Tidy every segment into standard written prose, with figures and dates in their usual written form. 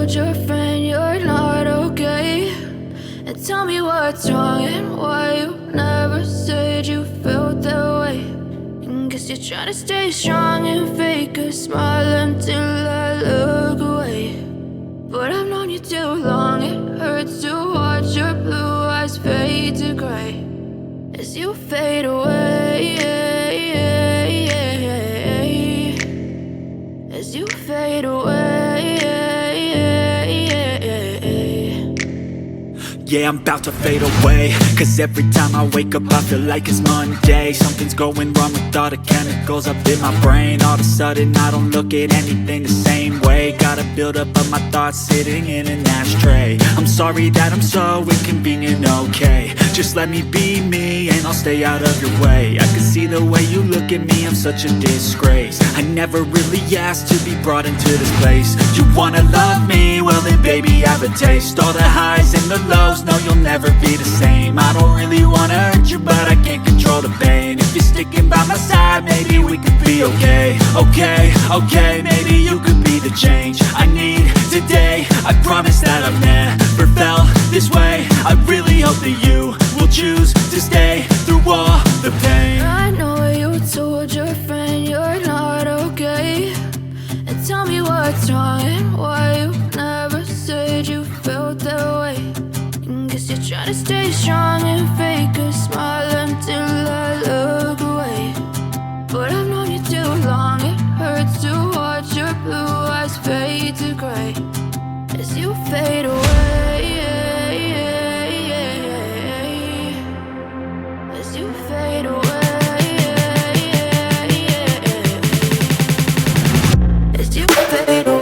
told your friend you're not okay? And tell me what's wrong and why you never said you felt that way. And guess you're trying to stay strong and fake a smile until I look away. But I've known you too long, it hurts to watch your blue eyes fade to gray as you fade away, as you fade away. Yeah, I'm about to fade away, cause every time I wake up I feel like it's Monday. Something's going wrong with all the chemicals up in my brain. All of a sudden I don't look at anything the same way. Got a build up of my thoughts sitting in an ashtray. I'm sorry that I'm so inconvenient, okay? Just let me be me and I'll stay out of your way. I can see the way you look at me, I'm such a disgrace. I never really asked to be brought into this place. You wanna love me? Well then baby have a taste. All the highs and the lows, no, you'll never be the same. I don't really wanna hurt you, but I can't control the pain. If you're sticking by my side, maybe we could be okay. Okay, maybe you could be the change I need today. I promise that I've never felt this way. I really hope that you will choose to stay through all the pain. I know you told your friend you're not okay. And tell me what's wrong and why you never said you felt that way. Guess you're trying to stay strong and fake a smile until I look away. But I've known you too long, it hurts to watch your blue eyes fade to gray as you fade away, as you fade away, as you fade away.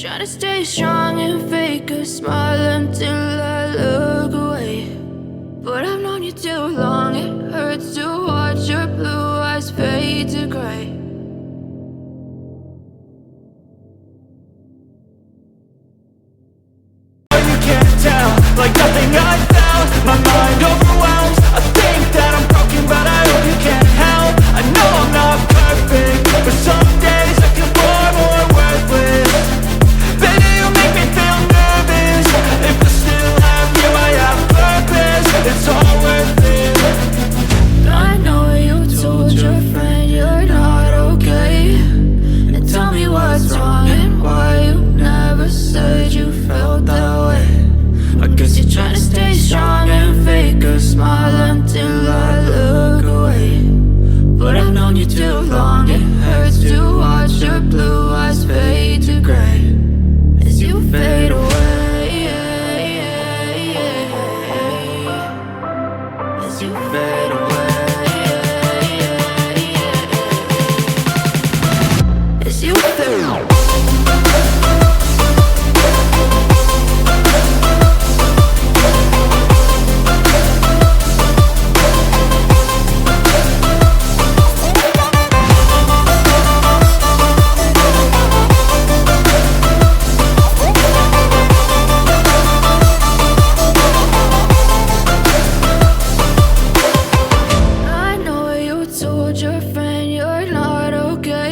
Try to stay strong and fake a smile until I look away. But I've known you too long, it hurts to watch your blue eyes fade to gray. You can't tell, like nothing I felt. My mind overwhelmed.